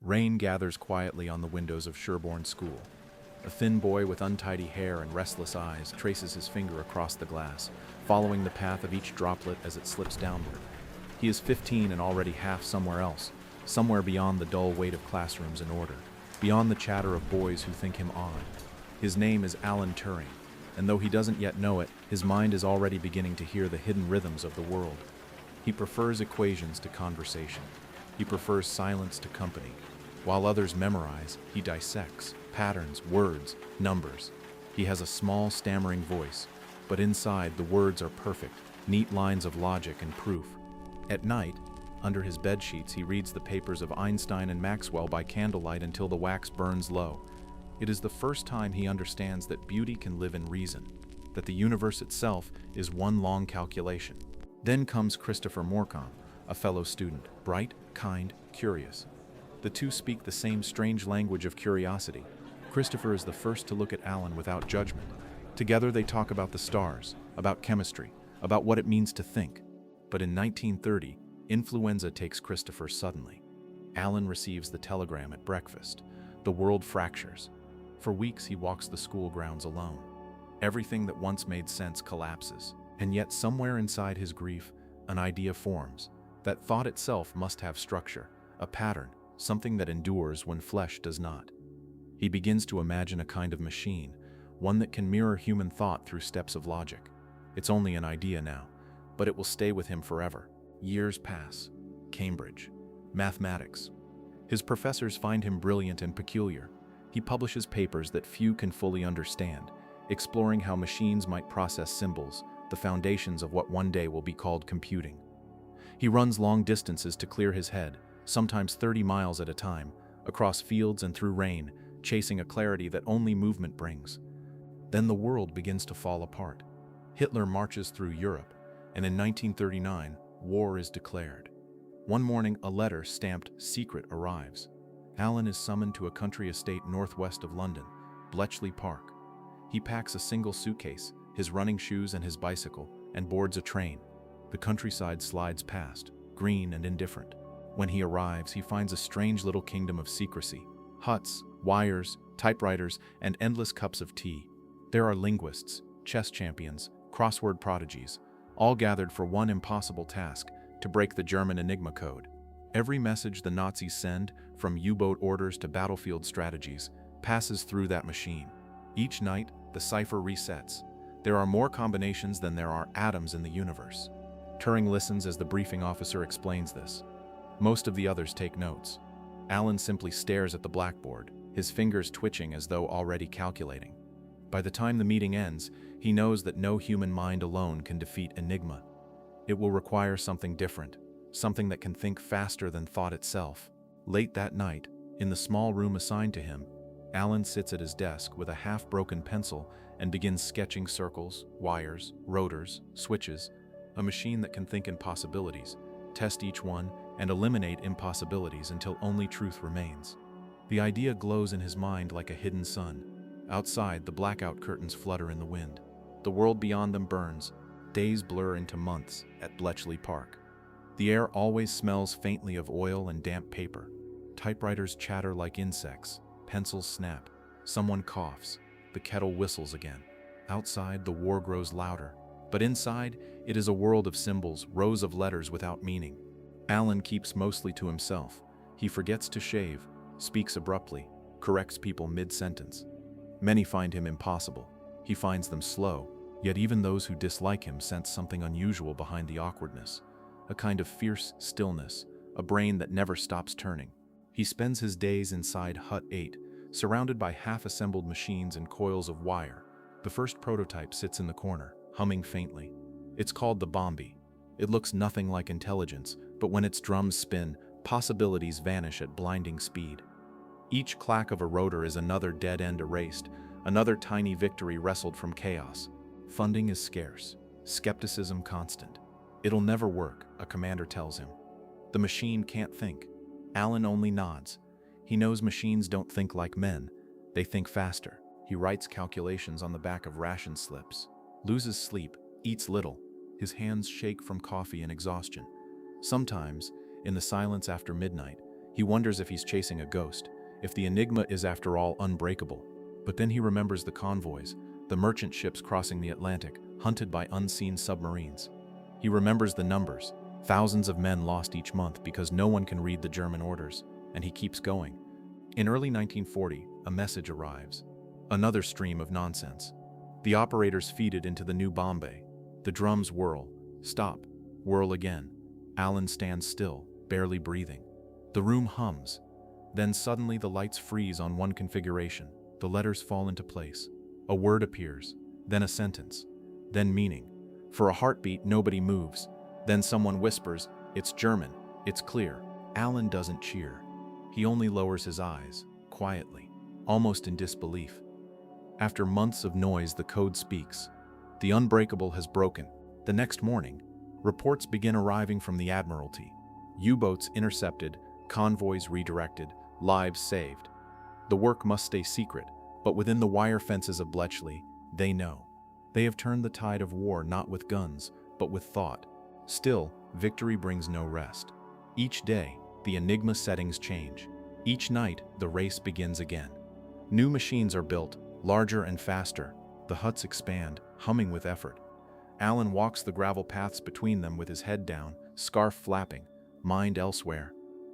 Rain gathers quietly on the windows of Sherborne School. A thin boy with untidy hair and restless eyes traces his finger across the glass, following the path of each droplet as it slips downward. He is 15 and already half somewhere else, somewhere beyond the dull weight of classrooms and order, beyond the chatter of boys who think him odd. His name is Alan Turing, and though he doesn't yet know it, his mind is already beginning to hear the hidden rhythms of the world. He prefers equations to conversation. He prefers silence to company. While others memorize, he dissects patterns, words, numbers. He has a small, stammering voice, but inside the words are perfect, neat lines of logic and proof. At night, under his bed sheets, he reads the papers of Einstein and Maxwell by candlelight until the wax burns low. It is the first time he understands that beauty can live in reason, that the universe itself is one long calculation. Then comes Christopher Morcom, a fellow student, bright, kind, curious. The two speak the same strange language of curiosity. Christopher is the first to look at Alan without judgment. Together they talk about the stars, about chemistry, about what it means to think. But in 1930, influenza takes Christopher suddenly. Alan receives the telegram at breakfast. The world fractures. For weeks he walks the school grounds alone. Everything that once made sense collapses. And yet somewhere inside his grief, an idea forms. That thought itself must have structure, a pattern, something that endures when flesh does not. He begins to imagine a kind of machine, one that can mirror human thought through steps of logic. It's only an idea now, but it will stay with him forever. Years pass. Cambridge. Mathematics. His professors find him brilliant and peculiar. He publishes papers that few can fully understand, exploring how machines might process symbols, the foundations of what one day will be called computing. He runs long distances to clear his head, sometimes 30 miles at a time, across fields and through rain, chasing a clarity that only movement brings. Then the world begins to fall apart. Hitler marches through Europe, and in 1939, war is declared. One morning, a letter stamped "Secret" arrives. Alan is summoned to a country estate northwest of London, Bletchley Park. He packs a single suitcase, his running shoes and his bicycle, and boards a train. The countryside slides past, green and indifferent. When he arrives, he finds a strange little kingdom of secrecy. Huts, wires, typewriters, and endless cups of tea. There are linguists, chess champions, crossword prodigies, all gathered for one impossible task: to break the German Enigma code. Every message the Nazis send, from U-boat orders to battlefield strategies, passes through that machine. Each night, the cipher resets. There are more combinations than there are atoms in the universe. Turing listens as the briefing officer explains this. Most of the others take notes. Alan simply stares at the blackboard, his fingers twitching as though already calculating. By the time the meeting ends, he knows that no human mind alone can defeat Enigma. It will require something different, something that can think faster than thought itself. Late that night, in the small room assigned to him, Alan sits at his desk with a half-broken pencil and begins sketching circles, wires, rotors, switches, a machine that can think in possibilities, test each one, and eliminate impossibilities until only truth remains. The idea glows in his mind like a hidden sun. Outside, the blackout curtains flutter in the wind. The world beyond them burns. Days blur into months at Bletchley Park. The air always smells faintly of oil and damp paper. Typewriters chatter like insects. Pencils snap. Someone coughs. The kettle whistles again. Outside, the war grows louder. But inside, it is a world of symbols, rows of letters without meaning. Alan keeps mostly to himself. He forgets to shave, speaks abruptly, corrects people mid-sentence. Many find him impossible. He finds them slow, yet even those who dislike him sense something unusual behind the awkwardness. A kind of fierce stillness, a brain that never stops turning. He spends his days inside Hut 8, surrounded by half-assembled machines and coils of wire. The first prototype sits in the corner, humming faintly. It's called the Bombi. It looks nothing like intelligence, but when its drums spin, possibilities vanish at blinding speed. Each clack of a rotor is another dead end erased, another tiny victory wrestled from chaos. Funding is scarce, skepticism constant. It'll never work, a commander tells him. The machine can't think. Alan only nods. He knows machines don't think like men. They think faster. He writes calculations on the back of ration slips. Loses sleep, eats little. His hands shake from coffee and exhaustion. Sometimes, in the silence after midnight, He wonders if he's chasing a ghost, if the enigma is after all unbreakable. But then he remembers the convoys, the merchant ships crossing the Atlantic, hunted by unseen submarines. He remembers the numbers, thousands of men lost each month because no one can read the German orders, and he keeps going. In early 1940, a message arrives. Another stream of nonsense. The operators feed it into the new bomb bay. The drums whirl. Stop. Whirl again. Alan stands still, barely breathing. The room hums. Then suddenly the lights freeze on one configuration. The letters fall into place. A word appears. Then a sentence. Then meaning. For a heartbeat, nobody moves. Then someone whispers, "It's German. It's clear." Alan doesn't cheer. He only lowers his eyes, quietly, almost in disbelief. After months of noise, the code speaks. The unbreakable has broken. The next morning, reports begin arriving from the Admiralty. U-boats intercepted, convoys redirected, lives saved. The work must stay secret, but within the wire fences of Bletchley, they know. They have turned the tide of war not with guns, but with thought. Still, victory brings no rest. Each day, the enigma settings change. Each night, the race begins again. New machines are built, larger and faster. The huts expand, humming with effort. Alan walks the gravel paths between them with his head down, scarf flapping, mind elsewhere.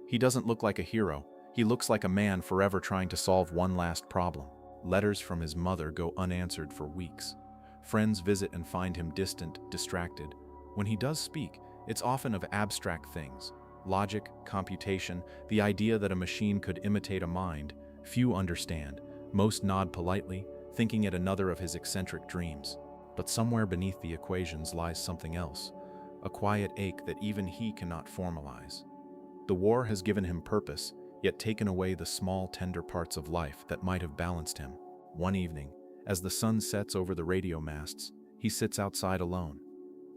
He doesn't look like a hero. He looks like a man forever trying to solve one last problem. Letters from his mother go unanswered for weeks. Friends visit and find him distant, distracted. When he does speak, it's often of abstract things. Logic, computation, the idea that a machine could imitate a mind. Few understand. Most nod politely, thinking it another of his eccentric dreams. But somewhere beneath the equations lies something else, a quiet ache that even he cannot formalize. The war has given him purpose, yet taken away the small, tender parts of life that might have balanced him. One evening, as the sun sets over the radio masts, he sits outside alone.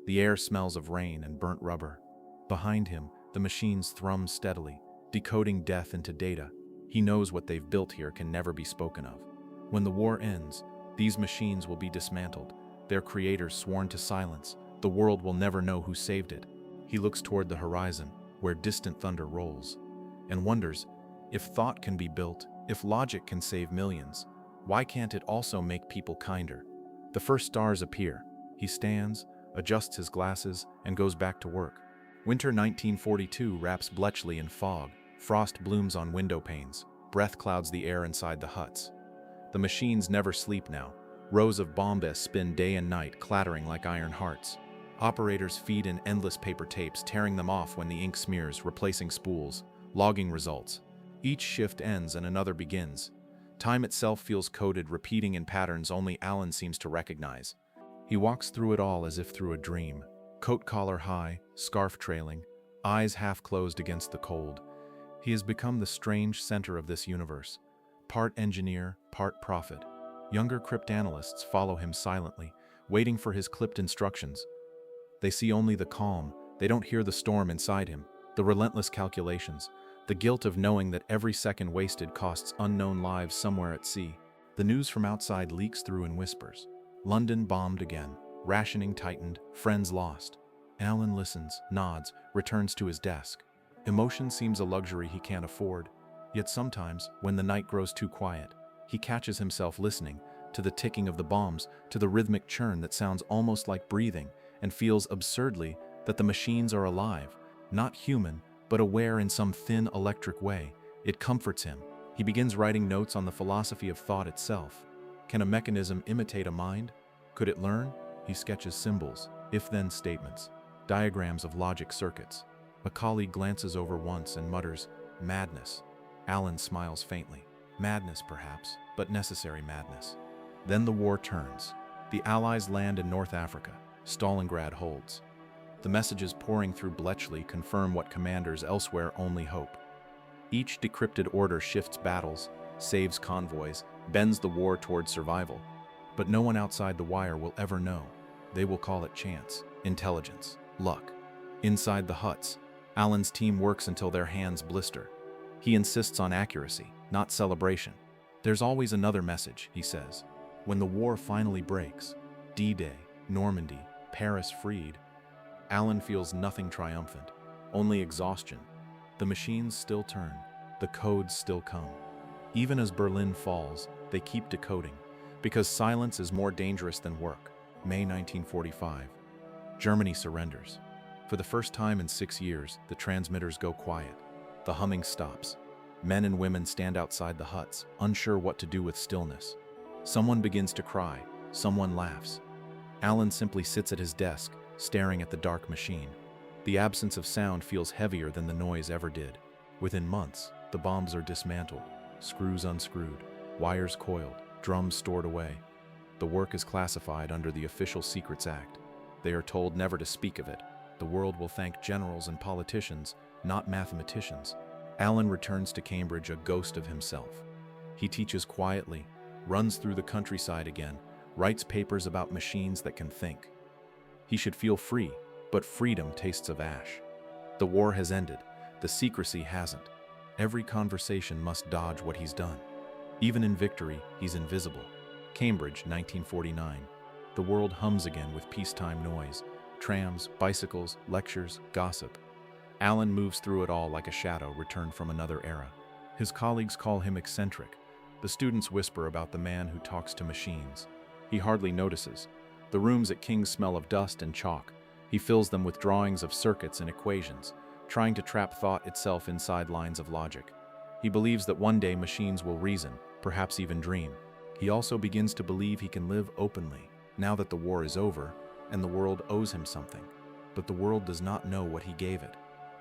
The air smells of rain and burnt rubber. Behind him, the machines thrum steadily, decoding death into data. He knows what they've built here can never be spoken of. When the war ends, these machines will be dismantled, their creators sworn to silence. The world will never know who saved it. He looks toward the horizon, where distant thunder rolls, and wonders, if thought can be built, if logic can save millions, why can't it also make people kinder? The first stars appear. He stands, adjusts his glasses, and goes back to work. Winter 1942 wraps Bletchley in fog. Frost blooms on window panes. Breath clouds the air inside the huts. The machines never sleep now. Rows of bombas spin day and night, clattering like iron hearts. Operators feed in endless paper tapes, tearing them off when the ink smears, replacing spools, logging results. Each shift ends and another begins. Time itself feels coded, repeating in patterns only Alan seems to recognize. He walks through it all as if through a dream. Coat collar high, scarf trailing, eyes half closed against the cold. He has become the strange center of this universe. Part engineer, part prophet. Younger cryptanalysts follow him silently, waiting for his clipped instructions. They see only the calm. They don't hear the storm inside him, the relentless calculations, the guilt of knowing that every second wasted costs unknown lives somewhere at sea. The news from outside leaks through in whispers. London bombed again, rationing tightened, friends lost. Alan listens, nods, returns to his desk. Emotion seems a luxury he can't afford. Yet sometimes, when the night grows too quiet, he catches himself listening to the ticking of the bombs, to the rhythmic churn that sounds almost like breathing, and feels absurdly that the machines are alive, not human, but aware in some thin electric way. It comforts him. He begins writing notes on the philosophy of thought itself. Can a mechanism imitate a mind? Could it learn? He sketches symbols, if-then statements, diagrams of logic circuits. A colleague glances over once and mutters, "Madness." Alan smiles faintly. Madness, perhaps, but necessary madness. Then the war turns. The Allies land in North Africa. Stalingrad holds. The messages pouring through Bletchley confirm what commanders elsewhere only hope. Each decrypted order shifts battles, saves convoys, bends the war toward survival. But no one outside the wire will ever know. They will call it chance, intelligence, luck. Inside the huts, Alan's team works until their hands blister. He insists on accuracy, not celebration. There's always another message, he says. When the war finally breaks, D-Day, Normandy, Paris freed, Alan feels nothing triumphant, only exhaustion. The machines still turn, the codes still come. Even as Berlin falls, they keep decoding, because silence is more dangerous than work. May 1945. Germany surrenders. For the first time in 6 years, the transmitters go quiet. The humming stops. Men and women stand outside the huts, unsure what to do with stillness. Someone begins to cry. Someone laughs. Alan simply sits at his desk, staring at the dark machine. The absence of sound feels heavier than the noise ever did. Within months, the bombs are dismantled, screws unscrewed, wires coiled, drums stored away. The work is classified under the Official Secrets Act. They are told never to speak of it. The world will thank generals and politicians, not mathematicians. Alan returns to Cambridge a ghost of himself. He teaches quietly, runs through the countryside again, writes papers about machines that can think. He should feel free, but freedom tastes of ash. The war has ended. The secrecy hasn't. Every conversation must dodge what he's done. Even in victory, he's invisible. Cambridge, 1949. The world hums again with peacetime noise. Trams, bicycles, lectures, gossip. Alan moves through it all like a shadow returned from another era. His colleagues call him eccentric. The students whisper about the man who talks to machines. He hardly notices. The rooms at King's smell of dust and chalk. He fills them with drawings of circuits and equations, trying to trap thought itself inside lines of logic. He believes that one day machines will reason, perhaps even dream. He also begins to believe he can live openly, now that the war is over, and the world owes him something. But the world does not know what he gave it.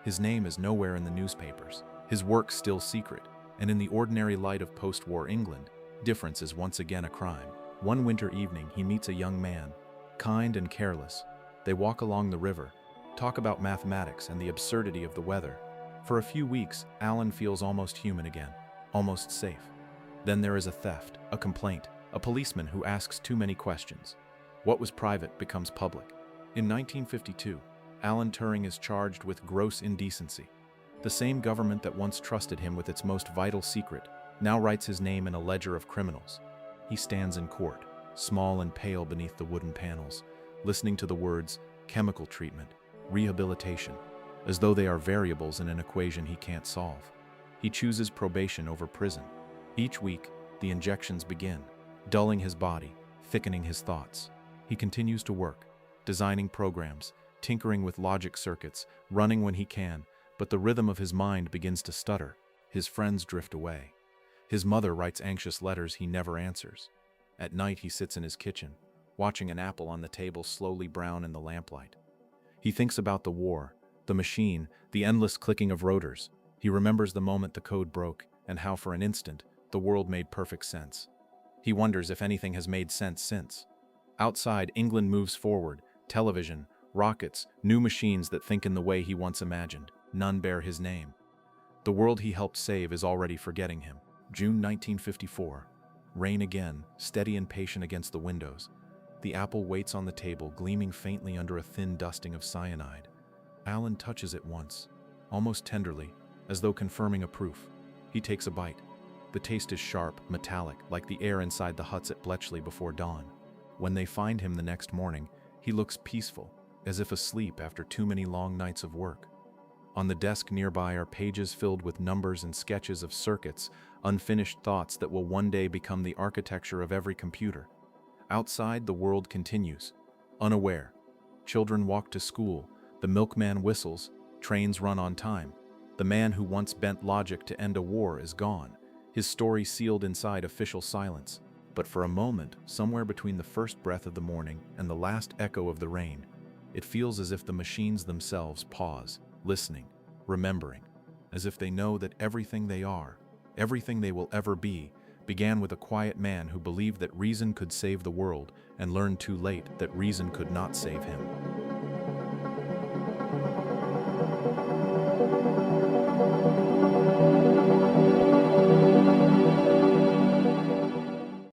His name is nowhere in the newspapers, his work still secret, and in the ordinary light of post-war England, difference is once again a crime. One winter evening, he meets a young man, kind and careless. They walk along the river, talk about mathematics and the absurdity of the weather. For a few weeks, Alan feels almost human again, almost safe. Then there is a theft, a complaint, a policeman who asks too many questions. What was private becomes public. In 1952, Alan Turing is charged with gross indecency. The same government that once trusted him with its most vital secret now writes his name in a ledger of criminals. He stands in court, small and pale beneath the wooden panels, listening to the words chemical treatment, rehabilitation, as though they are variables in an equation he can't solve. He chooses probation over prison. Each week, the injections begin, dulling his body, thickening his thoughts. He continues to work, designing programs, tinkering with logic circuits, running when he can, but the rhythm of his mind begins to stutter. His friends drift away. His mother writes anxious letters he never answers. At night, he sits in his kitchen, watching an apple on the table slowly brown in the lamplight. He thinks about the war, the machine, the endless clicking of rotors. He remembers the moment the code broke and how for an instant the world made perfect sense. He wonders if anything has made sense since. Outside, England moves forward, television, rockets, new machines that think in the way he once imagined. None bear his name. The world he helped save is already forgetting him. June 1954. Rain again, steady and patient against the windows. The apple waits on the table, gleaming faintly under a thin dusting of cyanide. Alan touches it once, almost tenderly, as though confirming a proof. He takes a bite. The taste is sharp, metallic, like the air inside the huts at Bletchley before dawn. When they find him the next morning, he looks peaceful, as if asleep after too many long nights of work. On the desk nearby are pages filled with numbers and sketches of circuits, unfinished thoughts that will one day become the architecture of every computer. Outside, the world continues, unaware. Children walk to school, the milkman whistles, trains run on time. The man who once bent logic to end a war is gone, his story sealed inside official silence. But for a moment, somewhere between the first breath of the morning and the last echo of the rain, it feels as if the machines themselves pause, listening, remembering, as if they know that everything they are, everything they will ever be, began with a quiet man who believed that reason could save the world and learned too late that reason could not save him.